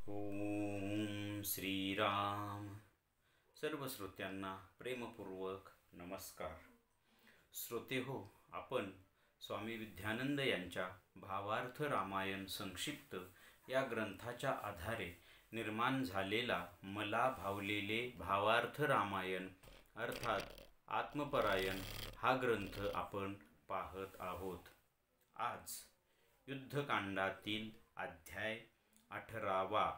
ओम श्रीराम. सर्व श्रोत्यांना प्रेमपूर्वक नमस्कार. श्रोते हो, आपण स्वामी विद्यानंद यांच्या भावार्थ रामायण संक्षिप्त या ग्रंथाच्या आधारे निर्माण झालेला मला भावलेले भावार्थ रामायण अर्थात आत्मपरायण हा ग्रंथ आपण पाहत आहोत. आज युद्धकांडातील अध्याय 18वा,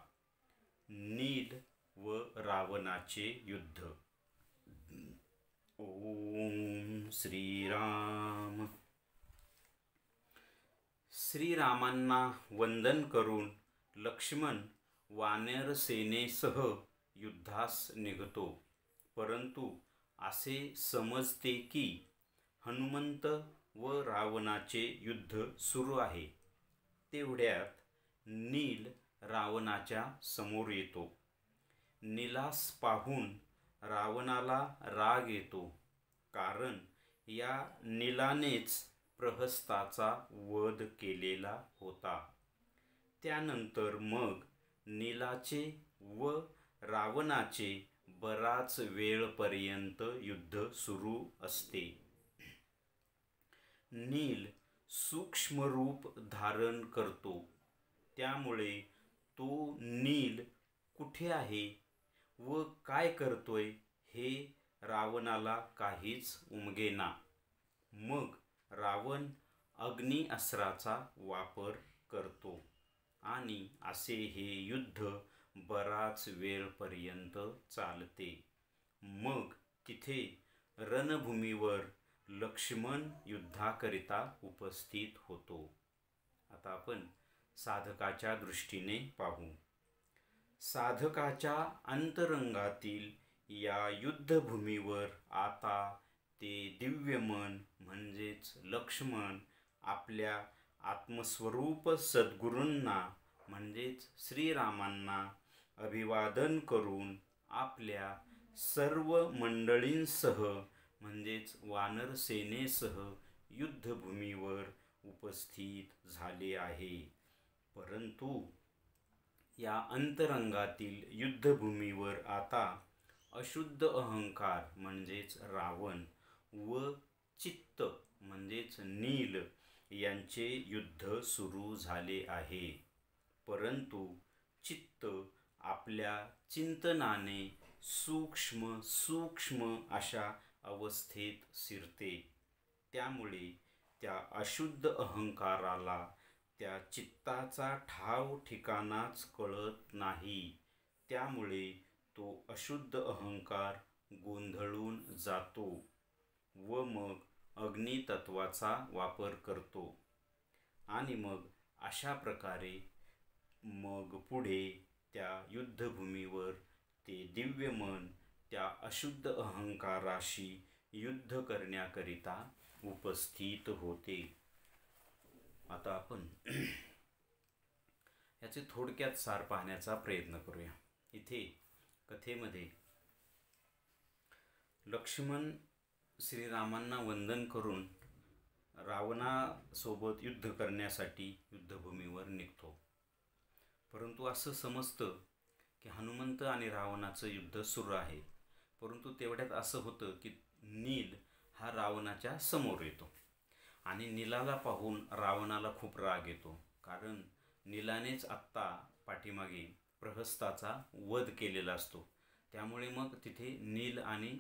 नील व रावणाचे युद्ध. ओम श्रीराम. श्रीरामांना वंदन करून लक्ष्मण वानर सेनेसह युद्धास निघतो. परंतु असे समजते की हनुमंत व रावणाचे युद्ध सुरू आहे. तेवढ्यात नील रावणाच्या समोर येतो. नीलास पाहून रावणाला राग येतो, कारण या नीलानेच प्रहस्ताचा वध केलेला होता. त्यानंतर मग नीलाचे व रावणाचे बराच वेळपर्यंत युद्ध सुरू असते. नील सूक्ष्म रूप धारण करतो. त्यामुळे तो नील कुठे आहे व काय करतोय हे रावणाला काहीच उमगेना. मग रावण अग्नी अस्त्राचा वापर करतो आणि असे हे युद्ध बराच वेळपर्यंत चालते. मग तिथे रणभूमीवर लक्ष्मण युद्धाकरिता उपस्थित होतो. आता आपण साधकाच्या दृष्टीने पाहू. साधकाच्या अंतरंगातील या युद्धभूमीवर आता ते दिव्यमन म्हणजेच लक्ष्मण आपल्या आत्मस्वरूप सद्गुरूंना म्हणजेच श्रीरामांना अभिवादन करून आपल्या सर्व मंडळींसह म्हणजेच वानर सेनेसह युद्धभूमीवर उपस्थित झाले आहे. परंतु या अंतरंगातील युद्धभूमीवर आता अशुद्ध अहंकार म्हणजेच रावण व चित्त म्हणजेच नील यांचे युद्ध सुरू झाले आहे. परंतु चित्त आपल्या चिंतनाने सूक्ष्म सूक्ष्म अशा अवस्थेत शिरते. त्यामुळे त्या अशुद्ध अहंकाराला त्या चित्ताचा ठाव ठिकाणाच कळत नाही. त्यामुळे तो अशुद्ध अहंकार गोंधळून जातो व मग अग्नितत्वाचा वापर करतो. आणि मग अशा प्रकारे मग पुढे त्या युद्धभूमीवर ते दिव्यमन त्या अशुद्ध अहंकाराशी युद्ध करण्याकरिता उपस्थित होते. आता आपण याचे थोडक्यात सार पाहण्याचा प्रयत्न करूया. इथे कथेमध्ये लक्ष्मण श्रीरामांना वंदन करून रावणासोबत युद्ध करण्यासाठी युद्धभूमीवर निघतो. परंतु असं समजतं की हनुमंत आणि रावणाचं युद्ध सुरू आहे. परंतु तेवढ्यात असं होतं की नील हा रावणाच्या समोर येतो आणि नीलाला पाहून रावणाला खूप राग येतो, कारण नीलानेच आत्ता पाठीमागे प्रहस्ताचा वध केलेला असतो. त्यामुळे मग तिथे नील आणि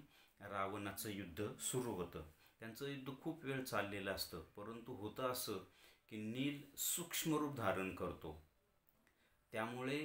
रावणाचं युद्ध सुरू होतं. त्यांचं युद्ध खूप वेळ चाललेलं असतं. परंतु होतं असं की नील सूक्ष्मरूप धारण करतो. त्यामुळे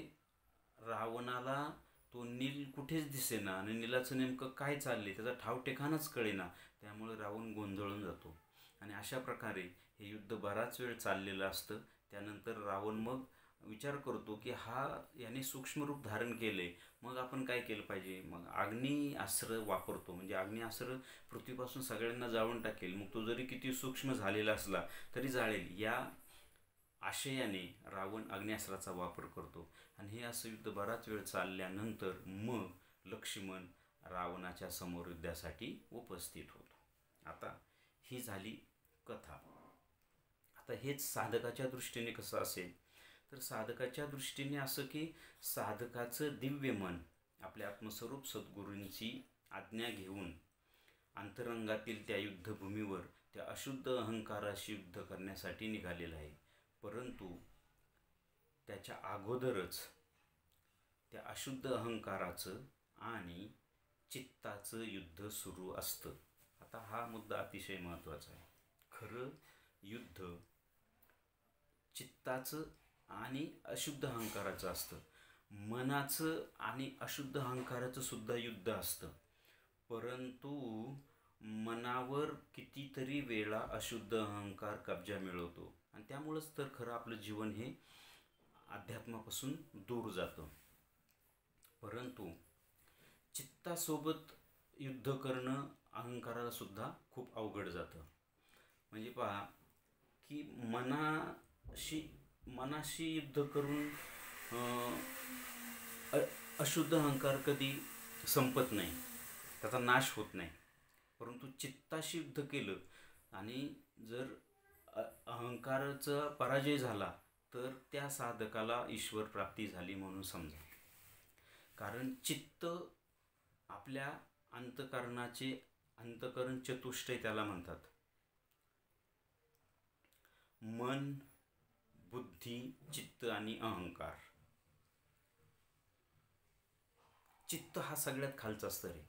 रावणाला तो नील कुठेच दिसेना आणि नीलाचं नेमकं काय चालले त्याचा ठाव ठिकाणच कळेना. त्यामुळे रावण गोंधळून जातो आणि अशा प्रकारे हे युद्ध बराच वेळ चाललेलं असतं. त्यानंतर रावण मग विचार करतो की याने सूक्ष्मरूप धारण केले, मग आपण काय केलं पाहिजे. मग अग्नी अस्त्र वापरतो. म्हणजे अग्नी अस्त्र पृथ्वीपासून सगळ्यांना जाळून टाकेल. मग तो जरी किती सूक्ष्म झालेला असला तरी जाळेल, या आशयाने रावण अग्न्यास्त्राचा वापर करतो. आणि हे असं युद्ध बराच वेळ चालल्यानंतर मग लक्ष्मण रावणाच्या समोर युद्धासाठी उपस्थित होतो. आता ही झाली कथा. आता हेच साधकाच्या दृष्टीने कसं असेल तर साधकाच्या दृष्टीने असं की साधकाचं दिव्य मन आपल्या आत्मस्वरूप सद्गुरूंची आज्ञा घेऊन अंतरंगातील त्या युद्धभूमीवर त्या अशुद्ध अहंकाराशी युद्ध करण्यासाठी निघालेला आहे. परंतु त्याच्या अगोदरच त्या अशुद्ध अहंकाराचं आणि चित्ताचं युद्ध सुरू असतं. आता हा मुद्दा अतिशय महत्त्वाचा आहे. खरं युद्ध चित्ताचं आणि अशुद्ध अहंकाराचं असतं. मनाचं आणि अशुद्ध अहंकाराचं सुद्धा युद्ध असतं. परंतु मनावर कितीतरी वेळा अशुद्ध अहंकार कब्जा मिळवतो आणि त्यामुळंच तर खरं आपलं जीवन हे अध्यात्मापासून दूर जातं. परंतु चित्तासोबत युद्ध करणं अहंकाराला सुद्धा खूप अवघड जातं. म्हणजे पहा की मनाशी युद्ध करून अशुद्ध अहंकार कधी संपत नाही, त्याचा नाश होत नाही. परंतु चित्ताशी युद्ध केलं आणि जर अहंकाराचा पराजय झाला तर त्या साधकाला ईश्वर प्राप्ती झाली म्हणून समजा. कारण चित्त आपल्या अंतःकरण चतुष्टय त्याला म्हणतात. मन, बुद्धी, चित्त आणि अहंकार. चित्त हा सगळ्यात खालचा स्तर आहे,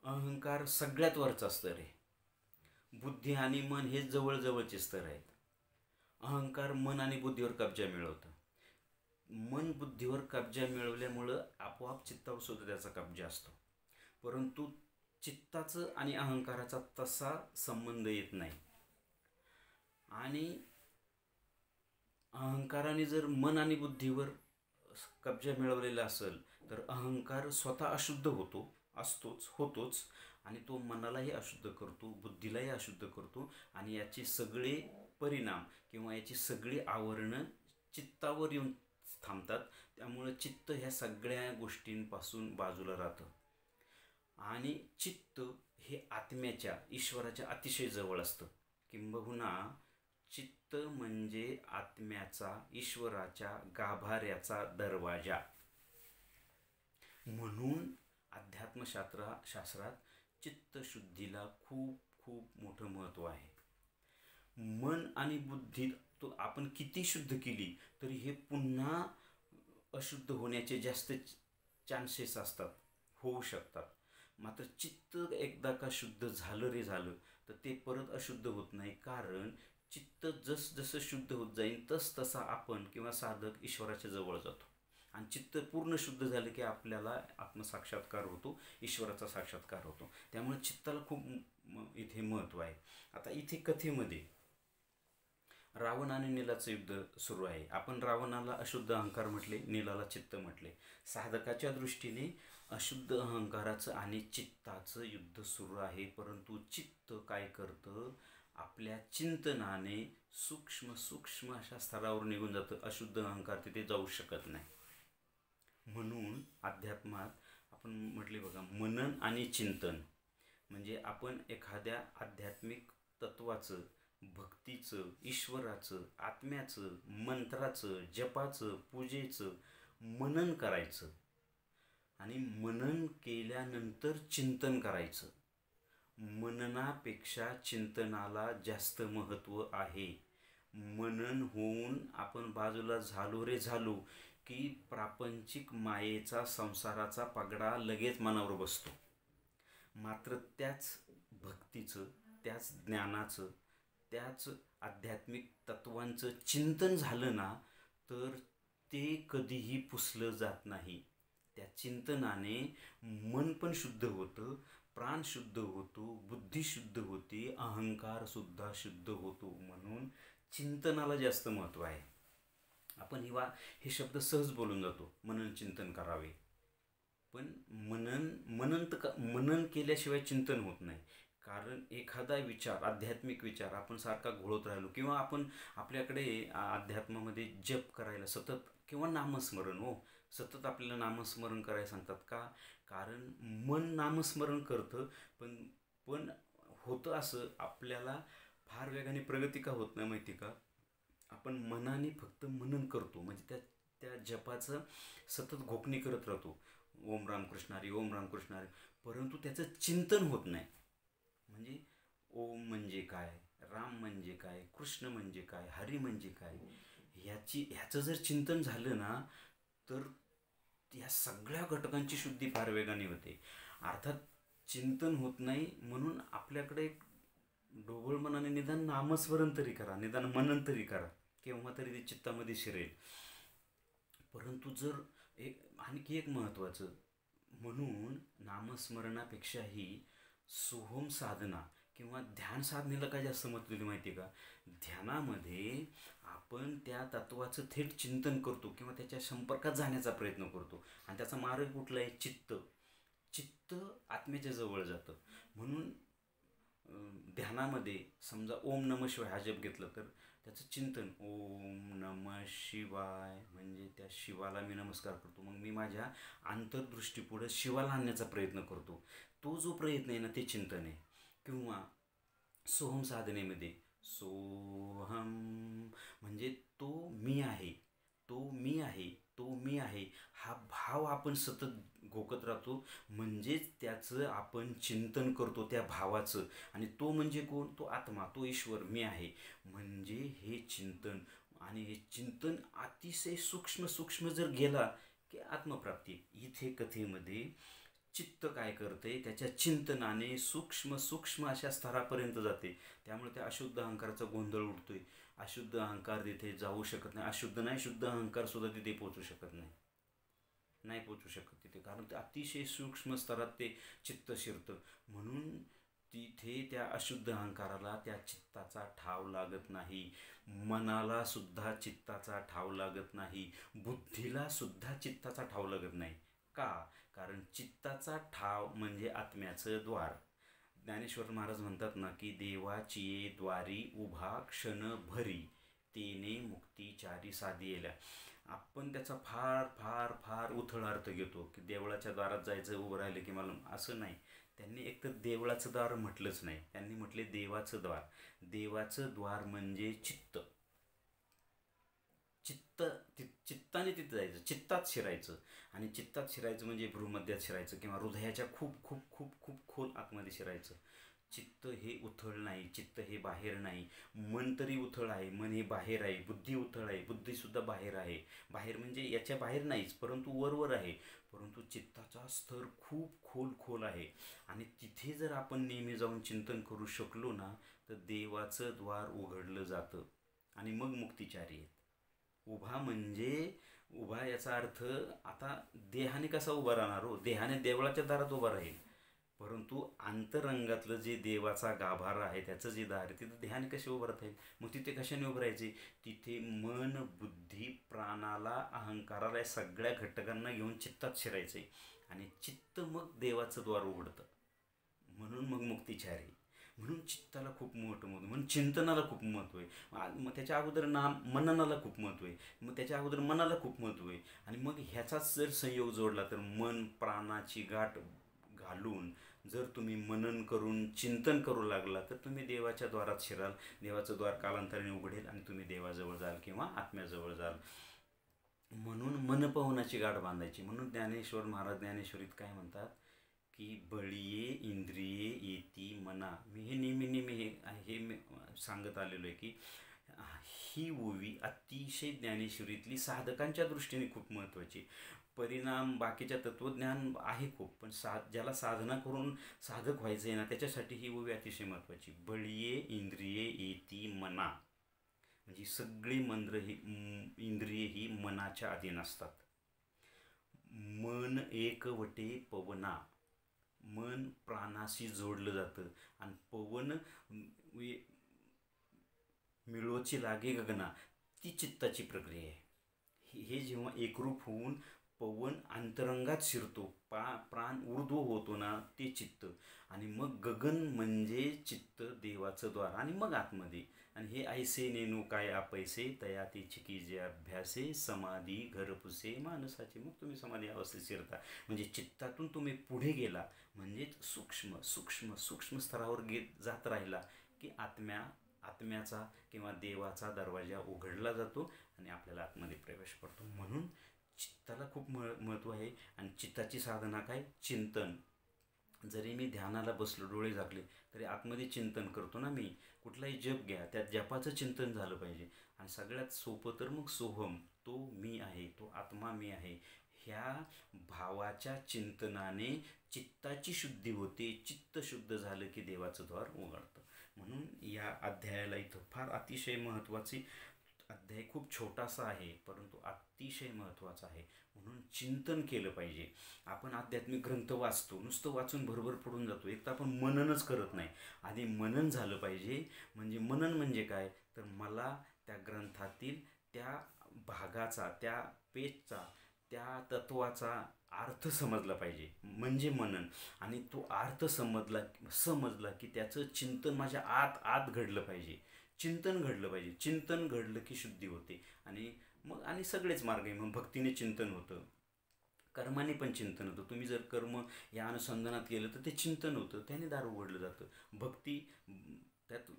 अहंकार सगळ्यात वरचा स्तर आहे, बुद्धी आणि मन हे जवळजवळचे स्तर आहेत. अहंकार मन आणि बुद्धीवर कब्जा मिळवतं. मन बुद्धीवर कब्जा मिळवल्यामुळं आपोआप चित्तावर सुद्धा त्याचा कब्जा असतो. परंतु चित्ताचं आणि अहंकाराचा तसा संबंध येत नाही. आणि अहंकाराने जर मन आणि बुद्धीवर कब्जा मिळवलेला असेल तर अहंकार स्वतः अशुद्ध होतोच आणि तो मनालाही अशुद्ध करतो, बुद्धीलाही अशुद्ध करतो आणि याचे सगळे परिणाम किंवा याची सगळी आवरणं चित्तावर येऊन थांबतात. त्यामुळे चित्त ह्या सगळ्या गोष्टींपासून बाजूला राहतं आणि चित्त हे आत्म्याच्या, ईश्वराच्या अतिशय जवळ असतं. किंबहुना चित्त म्हणजे आत्म्याचा, ईश्वराच्या गाभाऱ्याचा दरवाजा. म्हणून अध्यात्मशास्त्रात चित्तशुद्धीला खूप खूप मोठं महत्त्व आहे. मन आणि बुद्धी तो आपण किती शुद्ध केली तरी हे पुन्हा अशुद्ध होण्याचे जास्त चान्सेस असतात, होऊ शकतात. मात्र चित्त एकदा का शुद्ध झालं तर ते परत अशुद्ध होत नाही. कारण चित्त जसं शुद्ध होत जाईल तसा आपण किंवा साधक ईश्वराच्या जवळ जातो आणि चित्त पूर्ण शुद्ध झालं की आपल्याला आत्मसाक्षात्कार होतो, ईश्वराचा साक्षात्कार होतो. त्यामुळे चित्ताला खूप इथे महत्त्व आहे. आता इथे कथेमध्ये रावण आणि नीलाचं युद्ध सुरू आहे. आपण रावणाला अशुद्ध अहंकार म्हटले, नीलाला चित्त म्हटले. साधकाच्या दृष्टीने अशुद्ध अहंकाराचं आणि चित्ताचं युद्ध सुरू आहे. परंतु चित्त काय करतं, आपल्या चिंतनाने सूक्ष्म अशा स्तरावर निघून जातं. अशुद्ध अहंकार तिथे जाऊ शकत नाही. म्हणून अध्यात्मात आपण म्हटले बघा, मनन आणि चिंतन म्हणजे आपण एखाद्या आध्यात्मिक तत्वाचं, भक्तीचं, ईश्वराचं, आत्म्याचं, मंत्राचं, जपाचं, पूजेचं मनन करायचं आणि मनन केल्यानंतर चिंतन करायचं. मननापेक्षा चिंतनाला जास्त महत्त्व आहे. मनन होऊन आपण बाजूला झालो की प्रापंचिक मायेचा, संसाराचा पगडा लगेच मनावर बसतो. मात्र त्याच भक्तीचं, त्याच ज्ञानाचं, त्याच आध्यात्मिक तत्वांचं चिंतन झालं ना तर ते कधीही पुसलं जात नाही. त्या चिंतनाने मन पण शुद्ध होतं, प्राण शुद्ध होतो, बुद्धी शुद्ध होते, अहंकार सुद्धा शुद्ध होतो. म्हणून चिंतनाला जास्त महत्त्व आहे. आपण हे शब्द सहज बोलून जातो, मनन चिंतन करावे. पण मनन केल्याशिवाय चिंतन होत नाही. कारण एखादा विचार, आध्यात्मिक विचार आपण सारखा घोळत राहिलो किंवा आपण आपल्याकडे अध्यात्मामध्ये जप करायला सतत किंवा नामस्मरण, सतत आपल्याला नामस्मरण करायला सांगतात का? कारण मन नामस्मरण करतं पण होतं असं, आपल्याला फार वेगाने प्रगती का होत नाही माहिती का? आपण मनाने फक्त मनन करतो, म्हणजे त्या त्या जपाचं सतत घोकणी करत राहतो, ओम रामकृष्ण हरी, ओम रामकृष्ण हरी, परंतु त्याचं चिंतन होत नाही. म्हणजे ओम म्हणजे काय, राम म्हणजे काय, कृष्ण म्हणजे काय, हरी म्हणजे काय, ह्याचं जर चिंतन झालं ना, तर या सगळ्या घटकांची शुद्धी फार वेगाने होते. अर्थात चिंतन होत नाही म्हणून आपल्याकडे एक ढोबळ मनाने निदान नामस्मरण तरी करा, निदान मनन तरी करा, केव्हा तरी ते चित्तामध्ये शिरेल. परंतु जर आणखी एक महत्त्वाचं, म्हणून नामस्मरणापेक्षाही सोहम साधना किंवा ध्यान साधनेला काय जास्त महत्त्व दिलं माहिती आहे का? ध्यानामध्ये आपण त्या तत्वाचं थेट चिंतन करतो किंवा त्याच्या संपर्कात जाण्याचा प्रयत्न करतो, आणि त्याचा मार्ग कुठला आहे? चित्त. चित्त आत्म्याच्या जवळ जातं. म्हणून ध्यानामध्ये समजा ओम नम शिवाय हा जप घेतलं तर त्याचं चिंतन, ओम नम शिवाय, म्हणजे त्या शिवाला मी नमस्कार करतो. मग मी माझ्या अंतर्दृष्टीपुढे शिवाला आणण्याचा प्रयत्न करतो. तो जो प्रयत्न आहे ना, ते चिंतन आहे. किंवा सोहम साधनेमध्ये सोहम, म्हणजे तो मी आहे, तो मी आहे, तो मी आहे, हा भाव आपण सतत घोकत राहतो. म्हणजेच त्याचं आपण चिंतन करतो त्या भावाचं. आणि तो म्हणजे कोण? तो आत्मा, तो ईश्वर, मी आहे. म्हणजे हे चिंतन, आणि हे चिंतन अतिशय सूक्ष्म सूक्ष्म जर गेला की आत्मप्राप्ती. इथे कथेमध्ये चित्त काय करते? त्याच्या चिंतनाने सूक्ष्म सूक्ष्म अशा स्तरापर्यंत जाते. त्यामुळे त्या अशुद्ध अहंकाराचा गोंधळ उडतोय. अशुद्ध अहंकार तिथे जाऊ शकत नाही. अशुद्ध नाही, शुद्ध अहंकार सुद्धा तिथे पोचू शकत नाही, नाही पोचू शकत तिथे, कारण ते अतिशय सूक्ष्म स्तरात ते चित्त शिरतं. म्हणून तिथे त्या अशुद्ध अहंकाराला त्या चित्ताचा ठाव लागत नाही. मनाला सुद्धा चित्ताचा ठाव लागत नाही. बुद्धीला सुद्धा चित्ताचा ठाव लागत नाही. का? कारण चित्ताचा ठाव म्हणजे आत्म्याचं द्वार. ज्ञानेश्वर महाराज म्हणतात ना, की देवाची द्वारी उभा क्षण भरी, तेने मुक्तीचारी साधियेल्या. आपण त्याचा फार फार फार उथळ अर्थ घेतो, की देवळाच्या दारात जायचं, उभं राहिलं की मला, असं नाही. त्यांनी एकतर देवळाचं द्वार म्हटलंच नाही, त्यांनी म्हटले देवाचं द्वार. देवाचं द्वार म्हणजे चित्त. चित्त, चित्ताने तिथं जायचं, चित्तात शिरायचं. आणि चित्तात शिरायचं म्हणजे भ्रूमध्यात शिरायचं किंवा हृदयाच्या खूप खूप खूप खूप खोल आतमध्ये शिरायचं. चित्त हे उथळ नाही, चित्त हे बाहेर नाही. मन तरी उथळ आहे, मन हे बाहेर आहे. बुद्धी उथळ आहे, बुद्धीसुद्धा बाहेर आहे. बाहेर म्हणजे याच्या बाहेर नाहीच, परंतु वरवर आहे. परंतु चित्ताचा स्तर खूप खोल खोल आहे. आणि तिथे जर आपण नेहमी जाऊन चिंतन करू शकलो ना, तर देवाचं द्वार उघडलं जातं आणि मग मुक्तिचारी आहेत. उभा म्हणजे उभा याचा अर्थ, आता देहाने कसा उभा राहणार हो? देहाने देवळाच्या दारात उभा राहील, परंतु अंतरंगातलं जे देवाचा गाभारा आहे, त्याचं जे दार आहे, तिथं देहाने कसे उभं राहता येईल? मग तिथे कशाने उभं राहायचे? तिथे मन, बुद्धी, प्राणाला, अहंकाराला, या सगळ्या घटकांना घेऊन चित्तात शिरायचे. आणि चित्त मग देवाचं द्वार उघडतं, म्हणून मग मुक्तिचारी. म्हणून चित्ताला खूप मोठं महत्त्व, म्हणून चिंतनाला खूप महत्त्व आहे. मग त्याच्या अगोदर मननाला खूप महत्त्व आहे, मग त्याच्या अगोदर मनाला खूप महत्त्व आहे. आणि मग ह्याचाच जर संयोग जोडला तर मन प्राणाची गाठ घालून जर तुम्ही मनन करून चिंतन करू लागला, तर तुम्ही देवाच्या द्वारात शिराल. देवाचं द्वार कालांतराने उघडेल आणि तुम्ही देवाजवळ जाल किंवा आत्म्याजवळ जाल. म्हणून मनपवनाची गाठ बांधायची. म्हणून ज्ञानेश्वर महाराज ज्ञानेश्वरीत काय म्हणतात, की बळीये इंद्रिये येती मना. मी हे नेहमी नेहमी हे सांगत आलेलो आहे, की ही ओवी अतिशय ज्ञानेश्वरीतली साधकांच्या दृष्टीने खूप महत्त्वाची. परिणाम बाकीच्या तत्त्वज्ञान आहे खूप, पण ज्याला साधना करून साधक व्हायचं आहे ना, त्याच्यासाठी ही ओवी अतिशय महत्त्वाची. बळीये इंद्रिये येती मना, म्हणजे सगळी इंद्रिये ही मनाच्या अधीन असतात. मन एकवटे पवना, मन प्राणाशी जोडलं जातं. आणि पवन मिळोची लागे गगना, ती चित्ताची प्रक्रिया आहे. हे जेव्हा एकरूप होऊन पवन अंतरंगात शिरतो, प्राण ऊर्ध्व होतो ना, ते चित्त. आणि मग गगन म्हणजे चित्त, देवाचं द्वार, आणि मग आतमध्ये. आणि हे ऐसे नेनू काय आपैसे, तया ते चिकीजे अभ्यासे, समाधी घरपुसे मानसाचे. मग तुम्ही समाधी अवस्थेत शिरता. म्हणजे चित्तातून तुम्ही पुढे गेला, म्हणजेच सूक्ष्म सूक्ष्म सूक्ष्म स्तरावर जात राहिला की आत्म्याचा किंवा देवाचा दरवाजा उघडला जातो आणि आपल्याला आतमध्ये प्रवेश पडतो. म्हणून चित्ताला खूप महत्त्व आहे. आणि चित्ताची साधना काय? चिंतन. जरी मी ध्यानाला बसलो, डोळे झाकले, तरी आतमध्ये चिंतन करतो ना मी. कुठलाही जप घ्या, त्यात जपाचं चिंतन झालं पाहिजे. आणि सगळ्यात सोपं तर मग सोहम, तो मी आहे, तो आत्मा मी आहे, ह्या भावाच्या चिंतनाने चित्ताची शुद्धी होते. चित्त शुद्ध झालं की देवाचं द्वार उघडतं. म्हणून या अध्यायाला इथं फार अतिशय महत्त्वाची, अध्याय खूप छोटासा आहे परंतु अतिशय महत्त्वाचा आहे. म्हणून चिंतन केलं पाहिजे. आपण आध्यात्मिक ग्रंथ वाचतो, नुसतं वाचून भरभर पडून जातो, एक तर आपण मननच करत नाही. आधी मनन झालं पाहिजे. म्हणजे मनन म्हणजे काय? तर मला त्या ग्रंथातील त्या भागाचा, त्या पेजचा, त्या तत्वाचा अर्थ समजला पाहिजे, म्हणजे मनन. आणि तो अर्थ समजला की त्याचं चिंतन माझ्या आत आत घडलं पाहिजे. चिंतन घडलं पाहिजे. चिंतन घडलं की शुद्धी होते. आणि सगळेच मार्ग आहे. मग भक्तीने चिंतन होतं, कर्माने पण चिंतन होतं. तुम्ही जर कर्म या अनुसंधानात केलं तर ते चिंतन होतं, त्याने दार उघडलं जातं. भक्ती, त्यात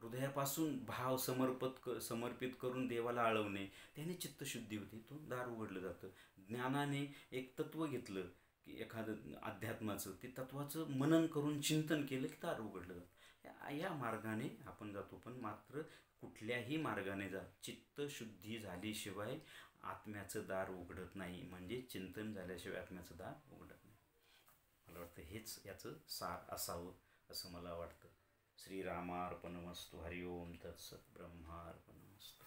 हृदयापासून भाव समर्पित करून देवाला आळवणे, त्याने चित्तशुद्धी होते, तो दार उघडलं जातं. ज्ञानाने एक तत्त्व घेतलं की एखादं अध्यात्माचं, ते तत्त्वाचं मनन करून चिंतन केलं की दार उघडलं जातं. या मार्गाने आपण जातो. पण मात्र कुठल्याही मार्गाने जा, चित्तशुद्धी झाल्याशिवाय आत्म्याचं दार उघडत नाही. म्हणजे चिंतन झाल्याशिवाय आत्म्याचं दार उघडत नाही. मला वाटतं हेच याचं सार असावं असं मला वाटतं. श्रीरामार्पणमस्तु. हरिओम तत्सत. ब्रह्मार्पणमस्तु.